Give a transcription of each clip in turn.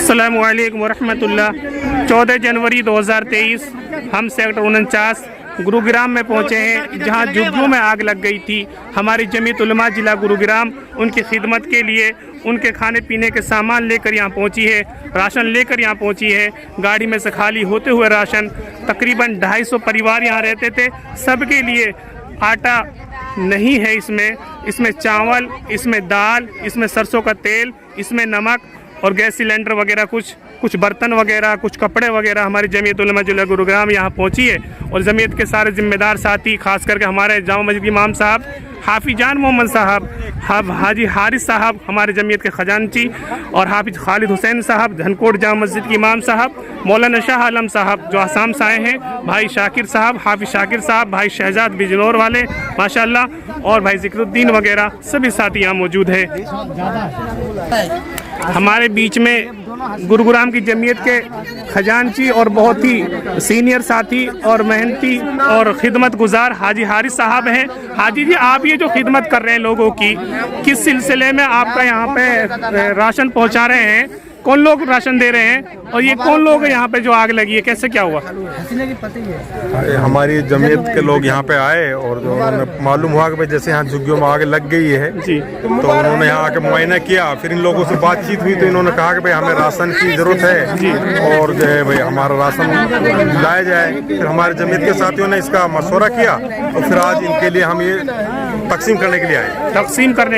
السلام علیکم ورحمۃ اللہ۔ 14 جنوری 2023 ہم سیکٹر 49 گروگرام میں پہنچے ہیں، جہاں جھگیوں میں آگ لگ گئی تھی۔ ہماری جمعیت علماء ضلع گروگرام ان کی خدمت کے لیے ان کے کھانے پینے کے سامان لے کر یہاں پہنچی ہے، راشن لے کر یہاں پہنچی ہے۔ گاڑی میں سے خالی ہوتے ہوئے راشن تقریباً 250 پریوار یہاں رہتے تھے، سب کے لیے آٹا نہیں ہے، اس میں چاول، اس میں دال، اس میں سرسوں کا تیل، اس میں نمک اور گیس سلنڈر وغیرہ، کچھ برتن وغیرہ، کچھ کپڑے وغیرہ۔ ہماری جمعیت علماء ضلع گروگرام یہاں پہنچی ہے اور جمعیت کے سارے ذمہ دار ساتھی، خاص کر کے ہمارے جامع مسجد امام صاحب حافظ جان محمد صاحب، حاجی حارث صاحب ہمارے جمعیت کے خزانچی، اور حافظ خالد حسین صاحب دھنکوٹ جامع مسجد کے امام صاحب، مولانا شاہ عالم صاحب جو آسام سے آئے ہیں، بھائی شاکر صاحب، حافظ شاکر صاحب، بھائی شہزاد بجنور والے ماشاءاللہ، اور بھائی ذکر الدین وغیرہ سبھی ساتھی یہاں موجود ہیں۔ ہمارے بیچ میں گروگرام کی جمعیت کے خزانچی اور بہت ہی سینئر ساتھی اور محنتی اور خدمت گزار حاجی حارث صاحب ہیں۔ حاجی جی، آپ یہ جو خدمت کر رہے ہیں لوگوں کی، کس سلسلے میں آپ کا یہاں پہ راشن پہنچا رہے ہیں؟ کون لوگ راشن دے رہے ہیں اور یہ کون لوگ ہیں یہاں پہ جو آگ لگی ہے، کیسے کیا ہوا؟ ہماری جمعیت کے لوگ یہاں پہ آئے اور جو انہوں نے معلوم ہوا کہ جیسے یہاں جھگیوں میں آگ لگ گئی ہے جی، تو انہوں نے یہاں آ کے معائنہ کیا۔ پھر ان لوگوں سے بات چیت ہوئی تو انہوں نے کہا کہ ہمیں راشن کی ضرورت ہے اور جو ہے ہمارا راشن لایا جائے۔ پھر ہمارے جمعیت کے ساتھیوں نے اس کا مشورہ کیا تو پھر آج ان کے لیے ہم یہ تقسیم کرنے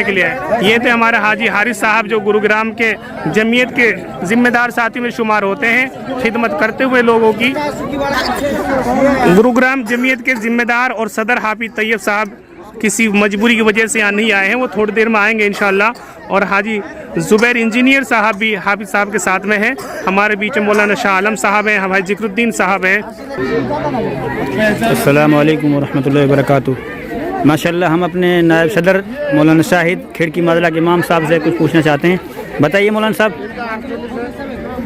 کے لیے آئے۔ یہ تھے ہمارے حاجی حارث صاحب جو گروگرام کے جمعیت کے ذمہ دار ساتھی میں شمار ہوتے ہیں، خدمت کرتے ہوئے لوگوں کی۔ گروگرام جمعیت کے ذمہ دار اور صدر حافظ طیب صاحب کسی مجبوری کی وجہ سے یہاں نہیں آئے ہیں، وہ تھوڑی دیر میں آئیں گے انشاءاللہ۔ اور حاجی زبیر انجینئر صاحب بھی حافظ صاحب کے ساتھ میں ہیں۔ ہمارے بیچ میں مولانا شاہ عالم صاحب ہیں، ہمارے ذکر الدین صاحب ہیں۔ السلام علیکم ورحمۃ اللہ وبرکاتہ۔ ماشاءاللہ ہم اپنے نائب صدر مولانا شاہد کھڑکی ماضلہ کے امام صاحب سے کچھ پوچھنا چاہتے ہیں۔ بتائیے مولانا صاحب،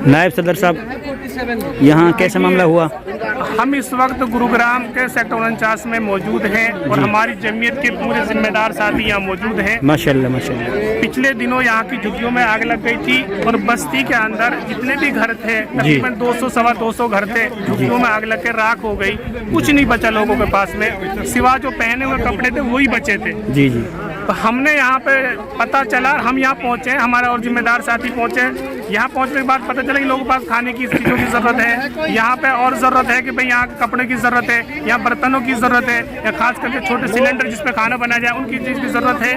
نائب صدر صاحب، یہاں کیسا معاملہ ہوا؟ ہم اس وقت گروگرام کے سیکٹر 49 میں موجود ہیں اور ہماری جمعیت کے پورے ذمہ دار ساتھی یہاں موجود ہیں۔ ماشاءاللہ ماشاءاللہ۔ پچھلے دنوں یہاں کی جھگیوں میں آگ لگ گئی تھی اور بستی کے اندر جتنے بھی گھر تھے، تقریباً 200 سوا 200 گھر تھے، جھگیوں میں آگ لگ کے راکھ ہو گئی۔ کچھ نہیں بچا لوگوں کے پاس میں، سوا جو پہنے ہوئے کپڑے تھے وہی بچے تھے۔ جی جی۔ تو ہم نے یہاں پہ پتہ چلا، ہم یہاں پہنچے، ہمارا اور ذمہ دار ساتھی پہنچے۔ یہاں پہنچنے کے بعد پتہ چلا کہ لوگوں کے پاس کھانے کی چیزوں کی ضرورت ہے، یہاں پہ اور ضرورت ہے کہ بھئی یہاں کپڑے کی ضرورت ہے، یہاں برتنوں کی ضرورت ہے، یا خاص کر کے چھوٹے سلنڈر جس پہ کھانا بنا جائے ان کی چیز کی ضرورت ہے۔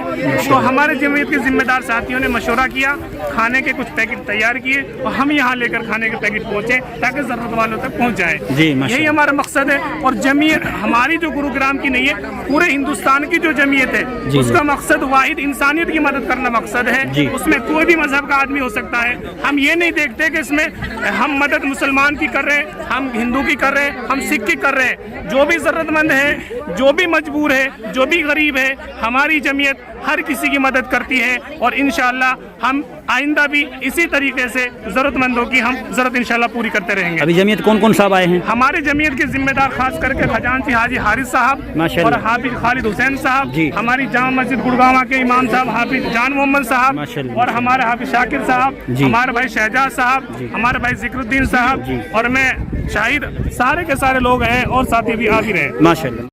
تو ہمارے جمعیت کے ذمہ دار ساتھیوں نے مشورہ کیا، کھانے کے کچھ پیکٹ تیار کیے اور ہم یہاں لے کر کھانے کے پیکٹ پہنچے تاکہ ضرورت والوں تک پہنچ جائے۔ یہی ہمارا مقصد ہے۔ اور جمعیت ہماری جو گروگرام کی نہیں ہے، پورے ہندوستان کی جو جمعیت ہے اس کا مقصد واحد انسانیت کی مدد کرنا مقصد ہے۔ اس میں کوئی بھی مذہب کا آدمی ہو سکتا ہے۔ ہم یہ نہیں دیکھتے کہ اس میں ہم مدد مسلمان کی کر رہے ہیں، ہم ہندو کی کر رہے ہیں، ہم سکھ کی کر رہے ہیں۔ جو بھی ضرورت مند ہے، جو بھی مجبور ہے، جو بھی غریب ہے، ہماری جمعیت ہر کسی کی مدد کرتی ہے اور انشاءاللہ ہم آئندہ بھی اسی طریقے سے ضرورت مندوں کی ہم ضرورت انشاءاللہ پوری کرتے رہیں گے۔ ابھی جمعیت کون صاحب آئے ہیں؟ ہمارے جمعیت کے ذمہ دار خاص کر کے خزانچی حاجی حارث صاحب اور حافظ خالد حسین صاحب، ہماری جامع مسجد گڑگاواں کے امام صاحب حافظ جان محمد صاحب، اور ہمارے حافظ شاکر صاحب، ہمارے بھائی شہزاد صاحب، ہمارے بھائی ذکر الدین صاحب، اور میں شاہد، سارے کے سارے لوگ ہیں اور ساتھی بھی آ بھی رہے ہیں۔ ماشاءاللہ۔